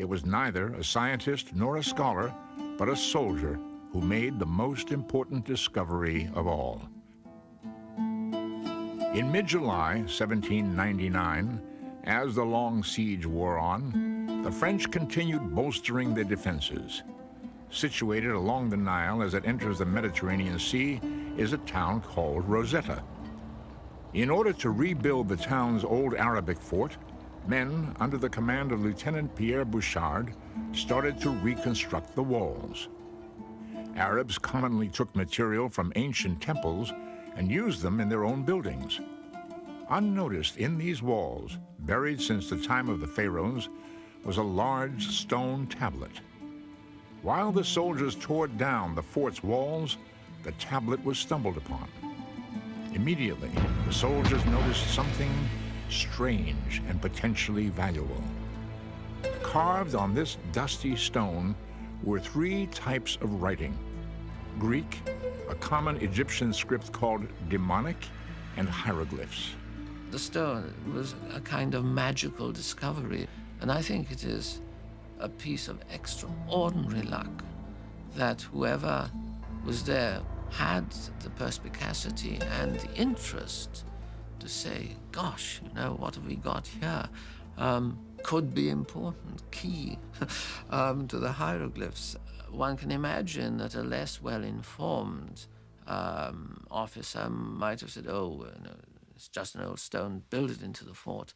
It was neither a scientist nor a scholar, but a soldier who made the most important discovery of all. In mid-July 1799, as the long siege wore on, the French continued bolstering their defenses. Situated along the Nile as it enters the Mediterranean Sea is a town called Rosetta. In order to rebuild the town's old Arabic fort, men under the command of Lieutenant Pierre Bouchard started to reconstruct the walls. Arabs commonly took material from ancient temples and used them in their own buildings. Unnoticed in these walls, buried since the time of the pharaohs, was a large stone tablet. While the soldiers tore down the fort's walls, the tablet was stumbled upon. Immediately, the soldiers noticed something strange and potentially valuable. Carved on this dusty stone were three types of writing: Greek, a common Egyptian script called demonic, and hieroglyphs. The stone was a kind of magical discovery, and I think it is a piece of extraordinary luck that whoever was there had the perspicacity and the interest to say, gosh, you know, what have we got here? Could be important, key to the hieroglyphs. One can imagine that a less well-informed officer might have said, oh, no, it's just an old stone, build it into the fort.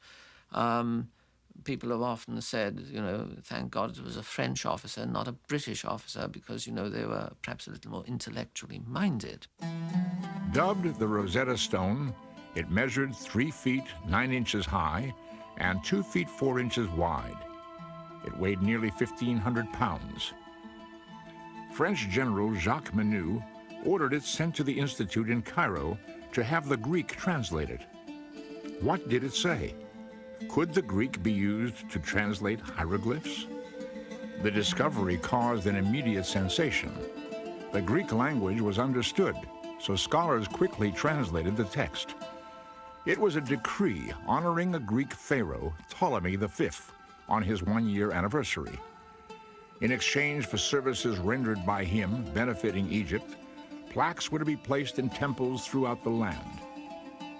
People have often said, you know, thank God it was a French officer, not a British officer, because, you know, they were perhaps a little more intellectually minded. Dubbed the Rosetta Stone, it measured 3 feet 9 inches high and 2 feet 4 inches wide. It weighed nearly 1,500 pounds. French General Jacques Menu ordered it sent to the Institute in Cairo to have the Greek translated. What did it say? Could the Greek be used to translate hieroglyphs? The discovery caused an immediate sensation. The Greek language was understood, so scholars quickly translated the text. It was a decree honoring a Greek pharaoh, Ptolemy V, on his 1-year anniversary. In exchange for services rendered by him benefiting Egypt, plaques were to be placed in temples throughout the land.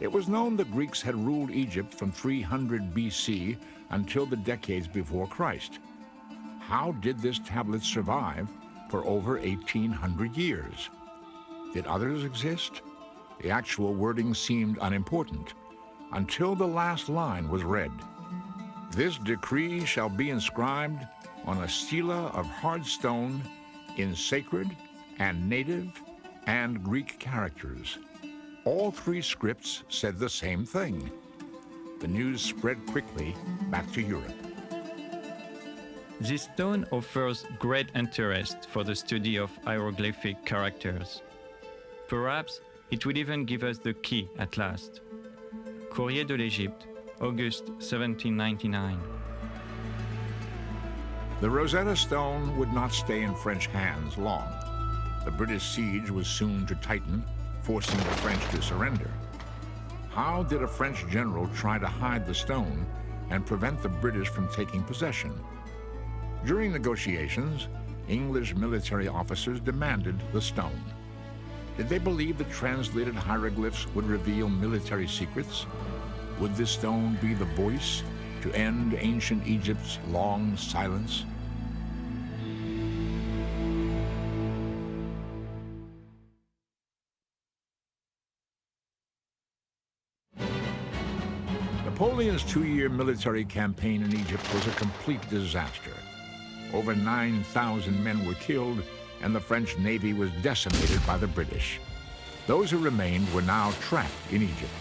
It was known the Greeks had ruled Egypt from 300 BC until the decades before Christ. How did this tablet survive for over 1,800 years? Did others exist? The actual wording seemed unimportant until the last line was read. This decree shall be inscribed on a stela of hard stone in sacred and native and Greek characters. All 3 scripts said the same thing. The news spread quickly back to Europe. This stone offers great interest for the study of hieroglyphic characters. Perhaps it will even give us the key at last. Courrier de l'Égypte, August 1799. The Rosetta Stone would not stay in French hands long. The British siege was soon to tighten, forcing the French to surrender. How did a French general try to hide the stone and prevent the British from taking possession? During negotiations, English military officers demanded the stone. Did they believe that translated hieroglyphs would reveal military secrets? Would this stone be the voice to end ancient Egypt's long silence? Napoleon's 2-year military campaign in Egypt was a complete disaster. Over 9,000 men were killed, and the French Navy was decimated by the British. Those who remained were now trapped in Egypt,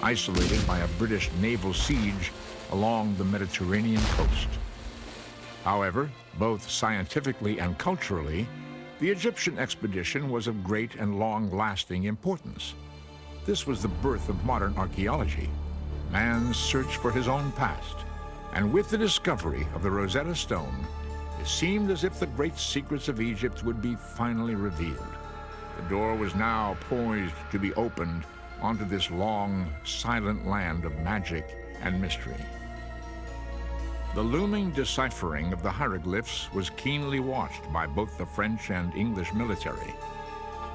isolated by a British naval siege along the Mediterranean coast. However, both scientifically and culturally, the Egyptian expedition was of great and long-lasting importance. This was the birth of modern archaeology, man's search for his own past, and with the discovery of the Rosetta Stone, it seemed as if the great secrets of Egypt would be finally revealed. The door was now poised to be opened onto this long, silent land of magic and mystery. The looming deciphering of the hieroglyphs was keenly watched by both the French and English military.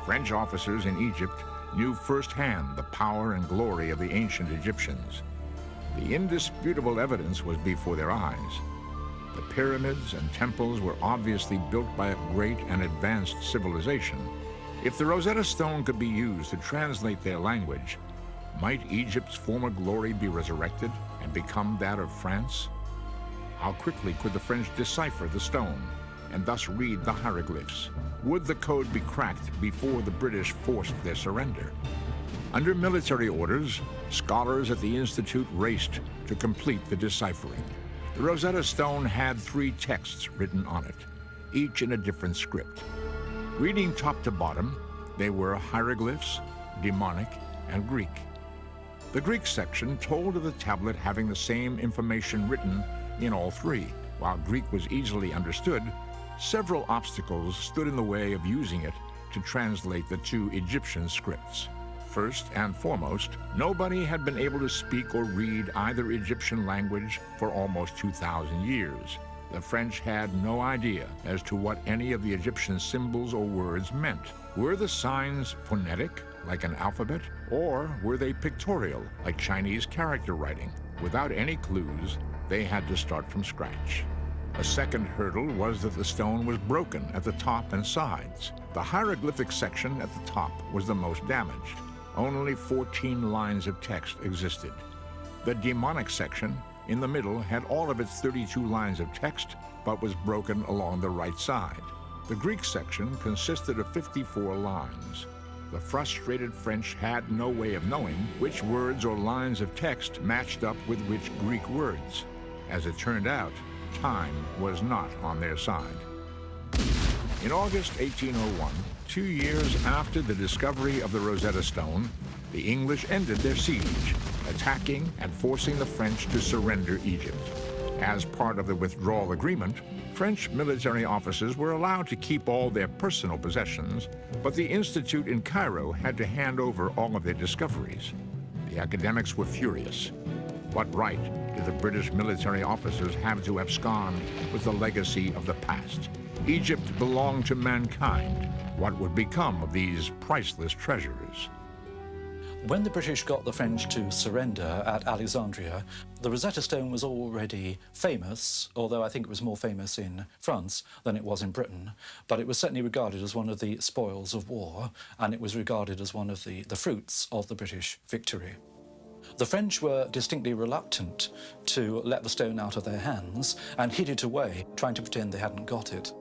French officers in Egypt knew firsthand the power and glory of the ancient Egyptians. The indisputable evidence was before their eyes. The pyramids and temples were obviously built by a great and advanced civilization. If the Rosetta Stone could be used to translate their language, might Egypt's former glory be resurrected and become that of France? How quickly could the French decipher the stone and thus read the hieroglyphs? Would the code be cracked before the British forced their surrender? Under military orders, scholars at the Institute raced to complete the deciphering. The Rosetta Stone had 3 texts written on it, each in a different script. Reading top to bottom, they were hieroglyphs, demonic, and Greek. The Greek section told of the tablet having the same information written in all 3. While Greek was easily understood, several obstacles stood in the way of using it to translate the 2 Egyptian scripts. First and foremost, nobody had been able to speak or read either Egyptian language for almost 2,000 years. The French had no idea as to what any of the Egyptian symbols or words meant. Were the signs phonetic, like an alphabet, or were they pictorial, like Chinese character writing? Without any clues, they had to start from scratch. A second hurdle was that the stone was broken at the top and sides. The hieroglyphic section at the top was the most damaged. Only 14 lines of text existed. The demonic section in the middle had all of its 32 lines of text, but was broken along the right side. The Greek section consisted of 54 lines. The frustrated French had no way of knowing which words or lines of text matched up with which Greek words. As it turned out, time was not on their side. In August 1801, 2 years after the discovery of the Rosetta Stone, the English ended their siege, attacking and forcing the French to surrender Egypt. As part of the withdrawal agreement, French military officers were allowed to keep all their personal possessions, but the Institute in Cairo had to hand over all of their discoveries. The academics were furious. What right did the British military officers have to abscond with the legacy of the past? Egypt belonged to mankind. What would become of these priceless treasures? When the British got the French to surrender at Alexandria, the Rosetta Stone was already famous, although I think it was more famous in France than it was in Britain. But it was certainly regarded as one of the spoils of war, and it was regarded as one of the fruits of the British victory. The French were distinctly reluctant to let the stone out of their hands and hid it away, trying to pretend they hadn't got it.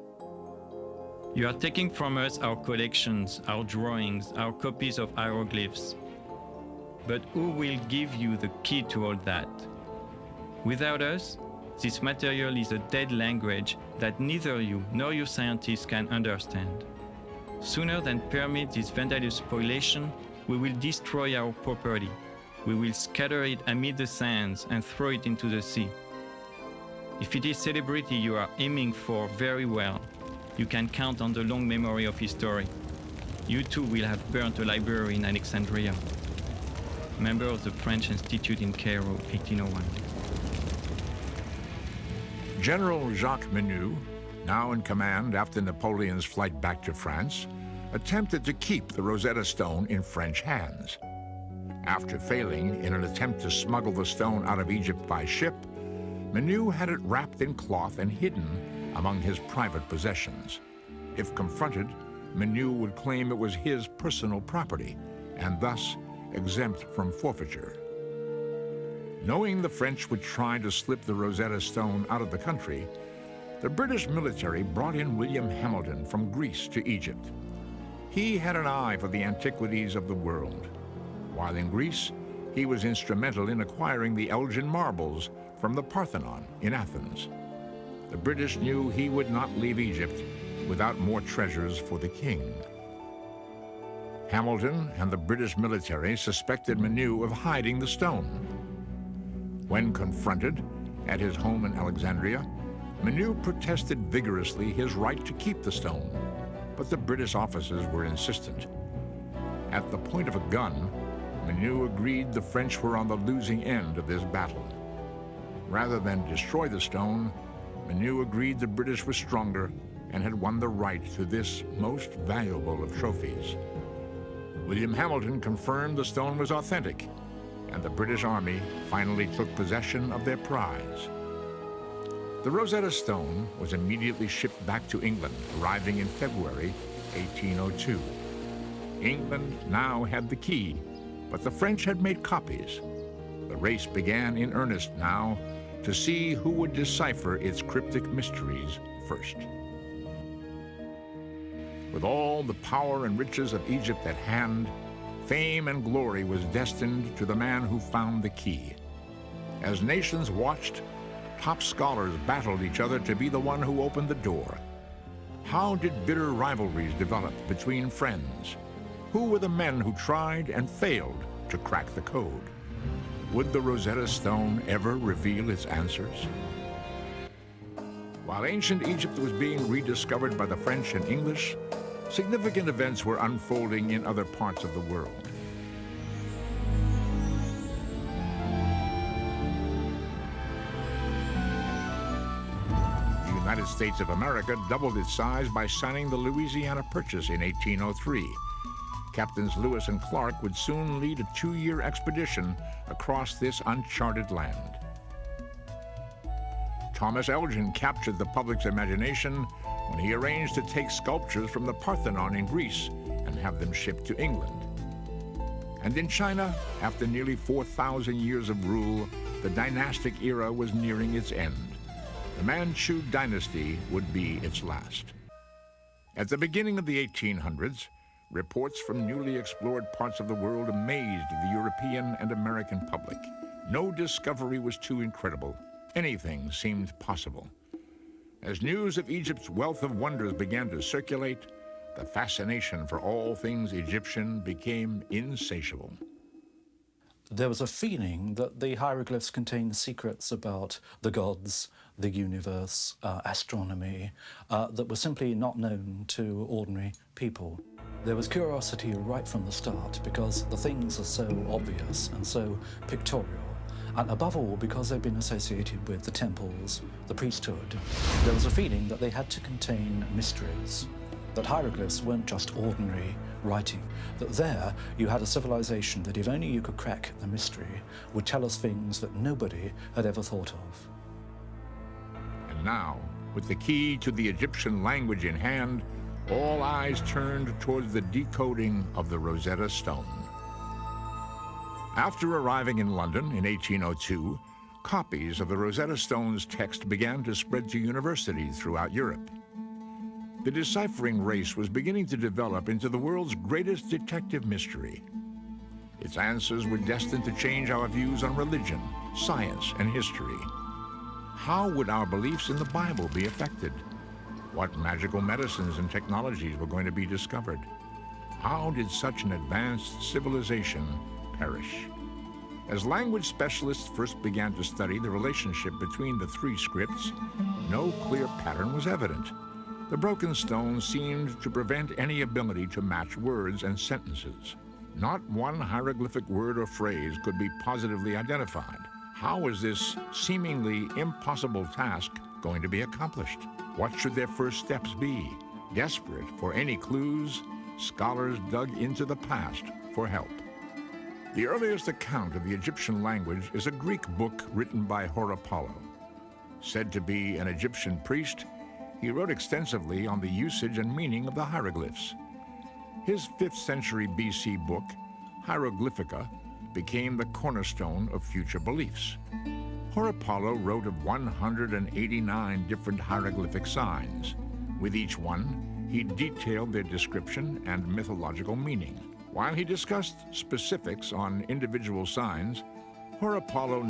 You are taking from us our collections, our drawings, our copies of hieroglyphs. But who will give you the key to all that? Without us, this material is a dead language that neither you nor your scientists can understand. Sooner than permit this vandalous spoliation, we will destroy our property. We will scatter it amid the sands and throw it into the sea. If it is celebrity you are aiming for, very well. You can count on the long memory of history. You too will have burnt a library in Alexandria. Member of the French Institute in Cairo, 1801. General Jacques Menu, now in command after Napoleon's flight back to France, attempted to keep the Rosetta Stone in French hands. After failing in an attempt to smuggle the stone out of Egypt by ship, Menu had it wrapped in cloth and hidden among his private possessions. If confronted, Menu would claim it was his personal property and thus exempt from forfeiture. Knowing the French would try to slip the Rosetta Stone out of the country, the British military brought in William Hamilton from Greece to Egypt. He had an eye for the antiquities of the world. While in Greece, he was instrumental in acquiring the Elgin marbles from the Parthenon in Athens. The British knew he would not leave Egypt without more treasures for the king. Hamilton and the British military suspected Menu of hiding the stone. When confronted at his home in Alexandria, Menu protested vigorously his right to keep the stone, but the British officers were insistent. At the point of a gun, Menu agreed the French were on the losing end of this battle. Rather than destroy the stone, Manu agreed the British were stronger and had won the right to this most valuable of trophies. William Hamilton confirmed the stone was authentic, and the British Army finally took possession of their prize. The Rosetta Stone was immediately shipped back to England, arriving in February 1802. England now had the key, but the French had made copies. The race began in earnest now to see who would decipher its cryptic mysteries first. With all the power and riches of Egypt at hand, fame and glory was destined to the man who found the key. As nations watched, top scholars battled each other to be the one who opened the door. How did bitter rivalries develop between friends? Who were the men who tried and failed to crack the code? Would the Rosetta Stone ever reveal its answers? While ancient Egypt was being rediscovered by the French and English, significant events were unfolding in other parts of the world. The United States of America doubled its size by signing the Louisiana Purchase in 1803. Captains Lewis and Clark would soon lead a 2-year expedition across this uncharted land. Thomas Elgin captured the public's imagination when he arranged to take sculptures from the Parthenon in Greece and have them shipped to England. And in China, after nearly 4,000 years of rule, the dynastic era was nearing its end. The Manchu dynasty would be its last. At the beginning of the 1800s, reports from newly explored parts of the world amazed the European and American public. No discovery was too incredible. Anything seemed possible. As news of Egypt's wealth of wonders began to circulate, the fascination for all things Egyptian became insatiable. There was a feeling that the hieroglyphs contained secrets about the gods, the universe, astronomy, that were simply not known to ordinary people. There was curiosity right from the start because the things are so obvious and so pictorial, and above all because they've been associated with the temples, the priesthood. There was a feeling that they had to contain mysteries, that hieroglyphs weren't just ordinary writing, that there you had a civilization that if only you could crack the mystery would tell us things that nobody had ever thought of. And now, with the key to the Egyptian language in hand, all eyes turned towards the decoding of the Rosetta Stone. After arriving in London in 1802, copies of the Rosetta Stone's text began to spread to universities throughout Europe. The deciphering race was beginning to develop into the world's greatest detective mystery. Its answers were destined to change our views on religion, science, and history. How would our beliefs in the Bible be affected? What magical medicines and technologies were going to be discovered? How did such an advanced civilization perish? As language specialists first began to study the relationship between the three scripts, no clear pattern was evident. The broken stone seemed to prevent any ability to match words and sentences. Not one hieroglyphic word or phrase could be positively identified. How was this seemingly impossible task going to be accomplished? What should their first steps be? Desperate for any clues, scholars dug into the past for help. The earliest account of the Egyptian language is a Greek book written by Horapollo. Said to be an Egyptian priest, he wrote extensively on the usage and meaning of the hieroglyphs. His 5th century BC book, Hieroglyphica, became the cornerstone of future beliefs. Horapollo wrote of 189 different hieroglyphic signs. With each one, he detailed their description and mythological meaning. While he discussed specifics on individual signs, Horapollo